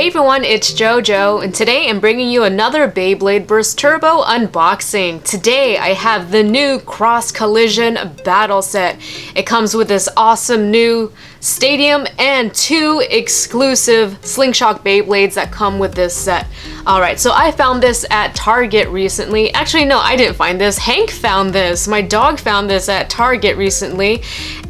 Hey everyone, it's JoJo, and today I'm bringing you another Beyblade Burst Turbo unboxing. Today I have the new Cross Collision Battle Set. It comes with this awesome new stadium and two exclusive SlingShock Beyblades that come with this set. Alright, so I found this at Target recently. Actually, no, I didn't find this. Hank found this. My dog found this at Target recently.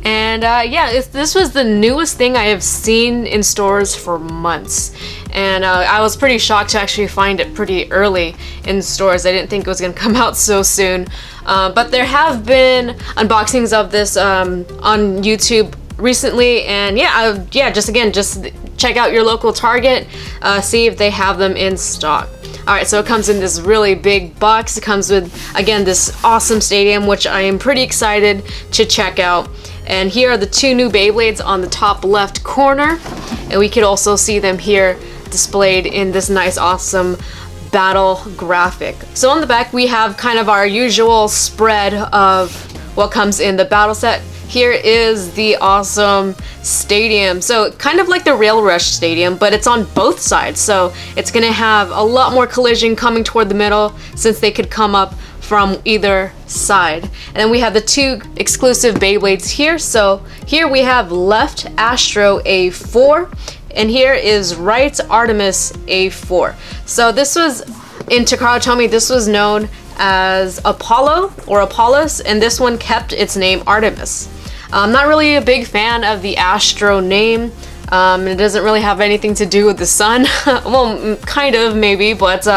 And yeah, this was the newest thing I have seen in stores for months. And I was pretty shocked to actually find it pretty early in stores. I didn't think it was going to come out so soon. But there have been unboxings of this on YouTube recently, and yeah, just check out your local Target, see if they have them in stock. Alright, so it comes in this really big box. It comes with, again, this awesome stadium, which I am pretty excited to check out. And here are the two new Beyblades on the top left corner, and we could also see them here displayed in this nice, awesome battle graphic. So on the back we have kind of our usual spread of what comes in the battle set. Here is the awesome stadium. So kind of like the Rail Rush stadium, but it's on both sides. So it's gonna have a lot more collision coming toward the middle since they could come up from either side. And then we have the two exclusive Beyblades here. So here we have left aSTRO A4, and here is right aRTEMIS A4. So this was, in Takara Tomy, this was known as Apollo or Apollos, and this one kept its name aRTEMIS. I'm not really a big fan of the aSTRO name. It doesn't really have anything to do with the sun. Well, kind of, maybe, but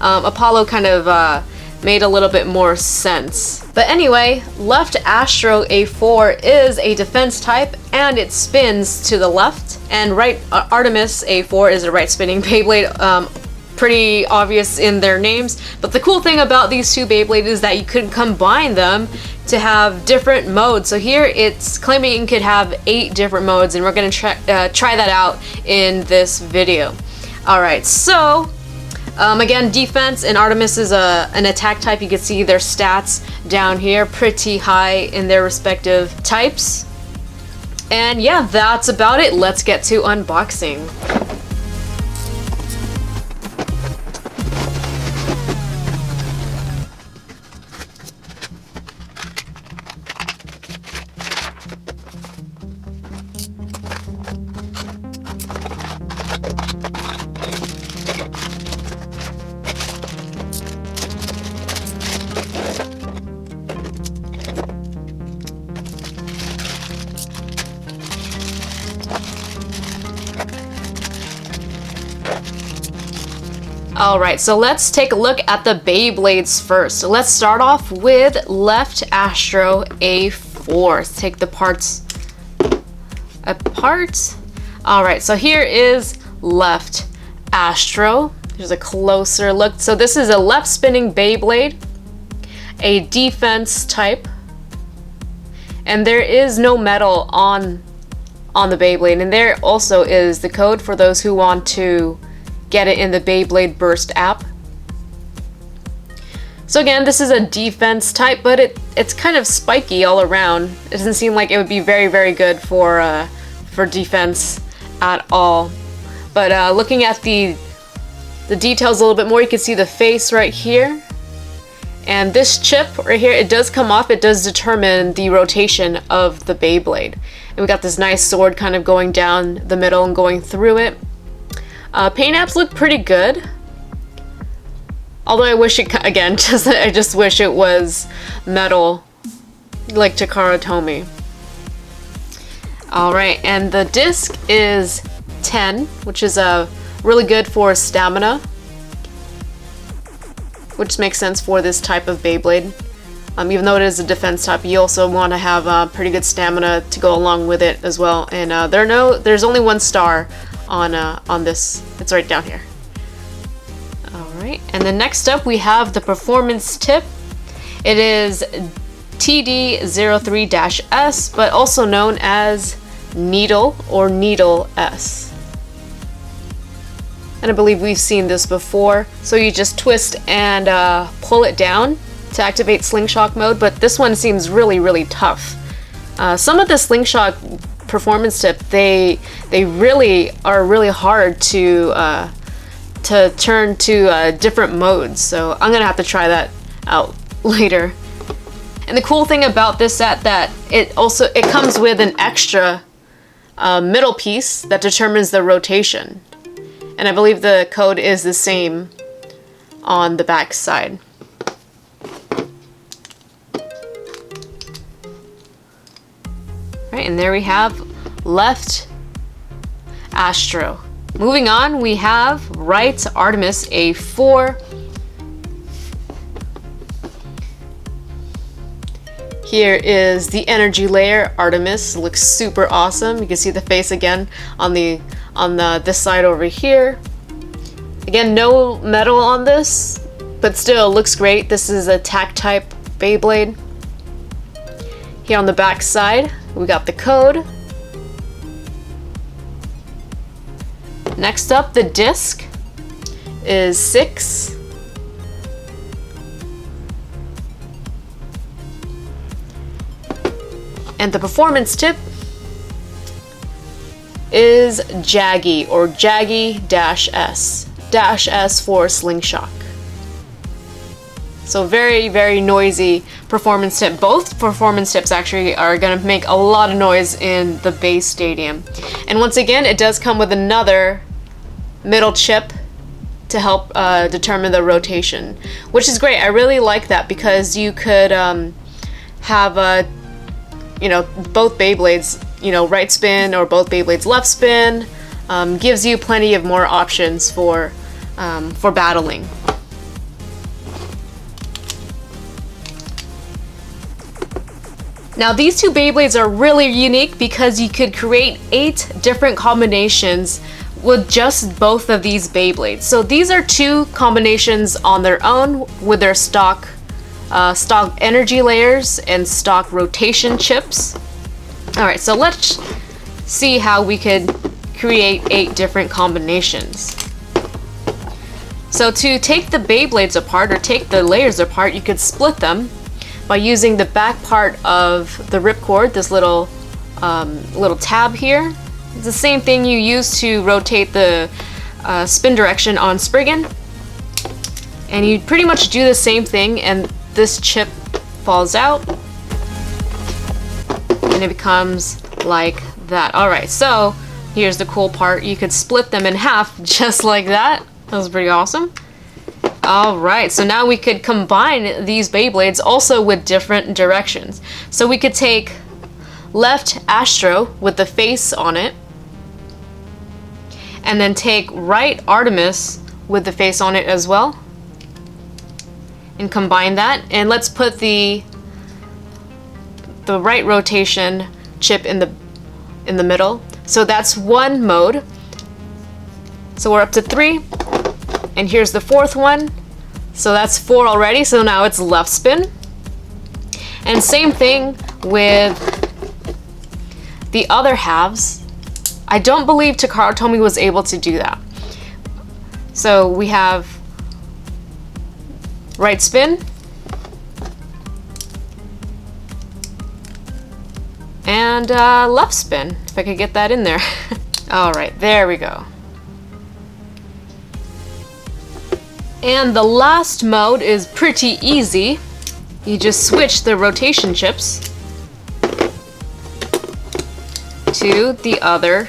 Apollo kind of made a little bit more sense. But anyway, left aSTRO A4 is a defense type, and it spins to the left, and right aRTEMIS A4 is a right spinning Beyblade. Pretty obvious in their names, but the cool thing about these two Beyblades is that you could combine them to have different modes. So here it's claiming you could have 8 different modes, and we're going to try that out in this video. Alright, so again, defense, and aRTEMIS is an attack type. You can see their stats down here, pretty high in their respective types. And yeah, that's about it. Let's get to unboxing. Alright, so let's take a look at the Beyblades first. So let's start off with left aSTRO A4. Let's take the parts apart. Alright, so here is left aSTRO. Here's a closer look. So this is a left spinning Beyblade, a defense type, and there is no metal on the Beyblade, and there also is the code for those who want to get it in the Beyblade Burst app. So again, this is a defense type, but it's kind of spiky all around. It doesn't seem like it would be very good for defense at all. But looking at the details a little bit more, you can see the face right here. And this chip right here, it does come off. It does determine the rotation of the Beyblade. And we got this nice sword kind of going down the middle and going through it. Paint apps look pretty good, although I wish it, again, I just wish it was metal like Takara Tomy. Alright, and the disc is 10, which is really good for stamina, which makes sense for this type of Beyblade. Even though it is a defense type, you also want to have pretty good stamina to go along with it as well. And there's only 1 star on this. It's right down here. Alright, and then next up we have the performance tip. It is TD03-S, but also known as Needle or Needle S. And I believe we've seen this before. So you just twist and pull it down to activate SlingShock mode, but this one seems really tough. Some of the SlingShock performance tip, they really are really hard to turn to different modes. So I'm gonna have to try that out later. And the cool thing about this set that it comes with an extra middle piece that determines the rotation. And I believe the code is the same on the back side. Right, and there we have left aSTRO. Moving on, we have right ARTEMIS A4. Here is the energy layer. ARTEMIS looks super awesome. You can see the face again on this side over here. Again, no metal on this, but still looks great. This is a TAC type Beyblade. Here on the back side, we got the code. Next up, the disc is 6. And the performance tip is Jaggy, or Jaggy-S. -S for SlingShock. So very, very noisy performance tip. Both performance tips actually are going to make a lot of noise in the base stadium. And once again, it does come with another middle chip to help determine the rotation, which is great. I really like that because you could have both Beyblades, right spin, or both Beyblades left spin. Gives you plenty of more options for battling. Now these two Beyblades are really unique because you could create 8 different combinations with just both of these Beyblades. So these are 2 combinations on their own with their stock energy layers and stock rotation chips. Alright, so let's see how we could create 8 different combinations. So to take the Beyblades apart, or take the layers apart, you could split them by using the back part of the ripcord, this little tab here. It's the same thing you use to rotate the spin direction on Spriggan. And you pretty much do the same thing, and this chip falls out and it becomes like that. Alright, so here's the cool part. You could split them in half just like that. That was pretty awesome. Alright, so now we could combine these Beyblades also with different directions. So we could take left aSTRO with the face on it, and then take right ARTEMIS with the face on it as well, and combine that. And let's put the right rotation chip in the middle. So that's one mode. So we're up to 3, and here's the 4th one. So that's 4 already. So now it's left spin. And same thing with the other halves. I don't believe Takara Tomy was able to do that. So we have right spin and left spin, if I could get that in there. Alright, there we go. And the last mode is pretty easy. You just switch the rotation chips to the other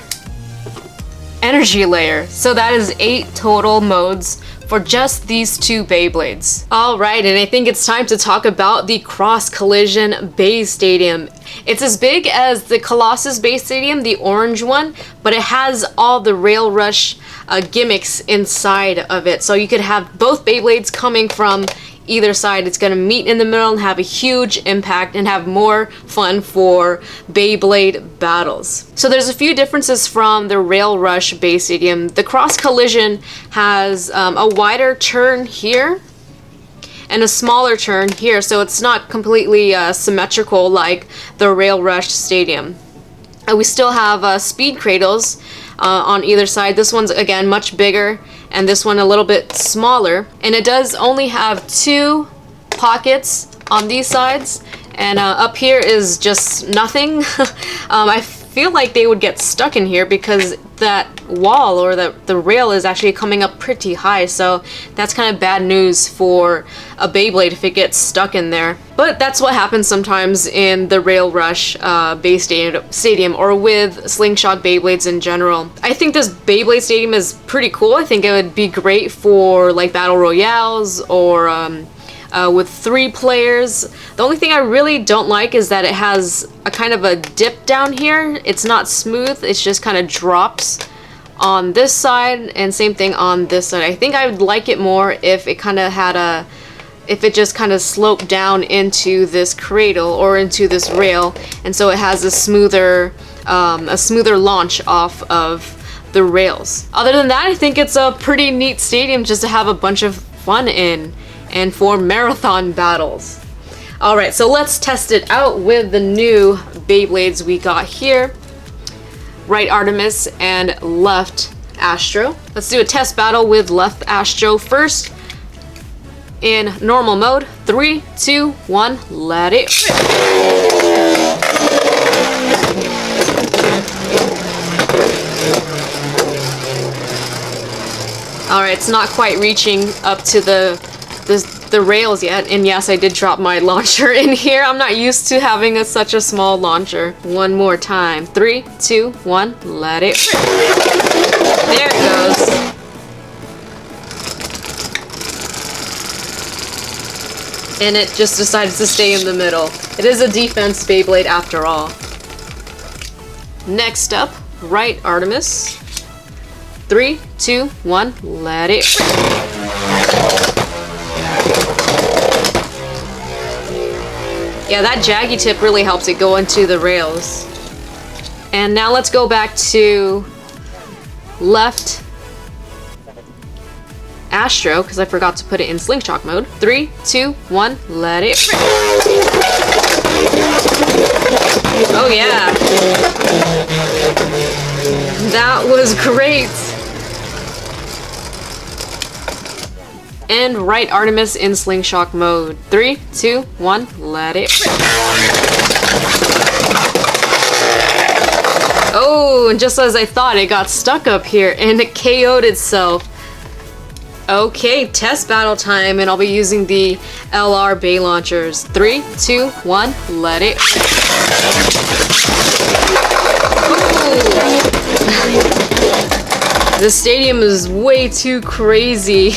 energy layer. So that is 8 total modes for just these 2 Beyblades. Alright, and I think it's time to talk about the Cross Collision Base Stadium. It's as big as the Colossus Base Stadium, the orange one, but it has all the Rail Rush gimmicks inside of it. So you could have both Beyblades coming from either side. It's gonna meet in the middle and have a huge impact and have more fun for Beyblade battles. So there's a few differences from the Rail Rush Base Stadium. The Cross Collision has a wider turn here and a smaller turn here, so it's not completely symmetrical like the Rail Rush Stadium. We still have speed cradles on either side. This one's again much bigger, and this one a little bit smaller, and it does only have 2 pockets on these sides, and up here is just nothing. I feel like they would get stuck in here because that wall or the rail is actually coming up pretty high, so that's kind of bad news for a Beyblade if it gets stuck in there. But that's what happens sometimes in the Rail Rush base stadium or with SlingShock Beyblades in general. I think this Beyblade stadium is pretty cool. I think it would be great for like battle royales or with 3 players. The only thing I really don't like is that it has a kind of a dip down here. It's not smooth, it's just kind of drops on this side, and same thing on this side. I think I would like it more if it kind of had if it just kind of sloped down into this cradle or into this rail, and so it has a smoother launch off of the rails. Other than that, I think it's a pretty neat stadium just to have a bunch of fun in and for marathon battles. Alright, so let's test it out with the new Beyblades we got here. Right aRTEMIS and left aSTRO. Let's do a test battle with left aSTRO first. In normal mode. 3, 2, 1, let it rip. Alright, it's not quite reaching up to the rails yet, and yes, I did drop my launcher in here. I'm not used to having such a small launcher. One more time. 3, 2, 1, let it rip. There it goes. And it just decides to stay in the middle. It is a defense Beyblade after all. Next up, right aRTEMIS. 3, 2, 1, let it rip. Yeah, that jaggy tip really helps it go into the rails. And now let's go back to left aSTRO, because I forgot to put it in SlingShock mode. 3, 2, 1, let it rip. Oh yeah. That was great. And right aRTEMIS in SlingShock mode. 3, 2, 1, let it rip. Oh, and just as I thought, it got stuck up here and it KO'd itself. Okay, test battle time, and I'll be using the LR Bay launchers. 3, 2, 1, let it. The stadium is way too crazy.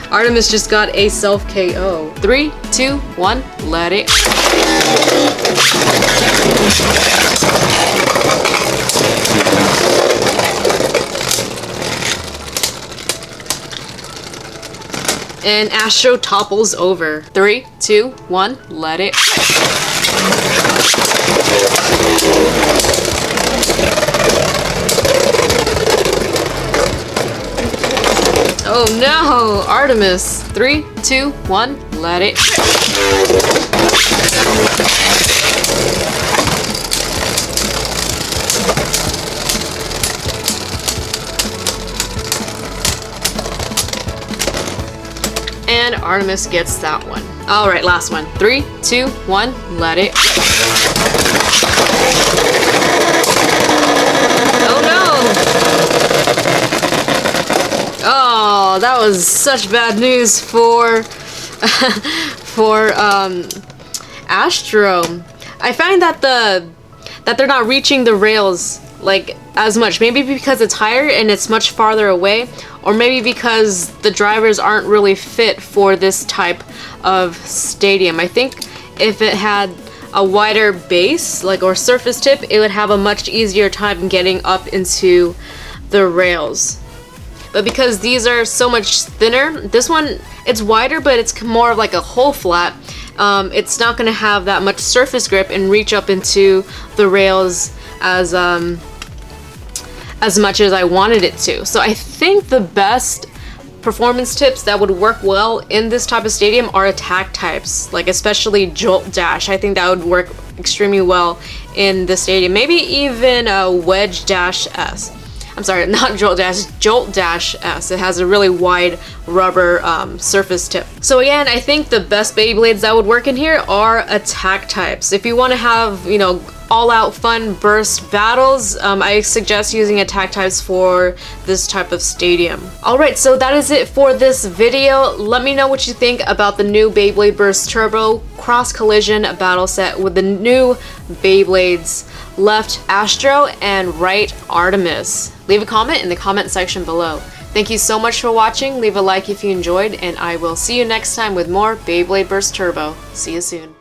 aRTEMIS just got a self KO. 3, 2, 1, let it. And aSTRO topples over. 3, 2, 1, let it. Oh no, aRTEMIS. 3, 2, 1, let it. And aRTEMIS gets that one. Alright, last one. 3, 2, 1, let it. Oh no! Oh, that was such bad news for aSTRO. I find that they're not reaching the rails like as much. Maybe because it's higher and it's much farther away, or maybe because the drivers aren't really fit for this type of stadium. I think if it had a wider base, like, or surface tip, it would have a much easier time getting up into the rails. But because these are so much thinner, this one, it's wider, but it's more of like a whole flat. It's not going to have that much surface grip and reach up into the rails as much as I wanted it to. So I think the best performance tips that would work well in this type of stadium are attack types, like especially Jolt Dash. I think that would work extremely well in the stadium. Maybe even a Wedge Dash S. I'm sorry, not Jolt Dash, Jolt Dash S. It has a really wide rubber surface tip. So again, I think the best Beyblades that would work in here are attack types. If you want to have, you know, all-out fun burst battles, I suggest using attack types for this type of stadium. Alright, so that is it for this video. Let me know what you think about the new Beyblade Burst Turbo Cross Collision battle set with the new Beyblades. Left aSTRO and right aRTEMIS. Leave a comment in the comment section below. Thank you so much for watching. Leave a like if you enjoyed, and I will see you next time with more Beyblade Burst Turbo. See you soon.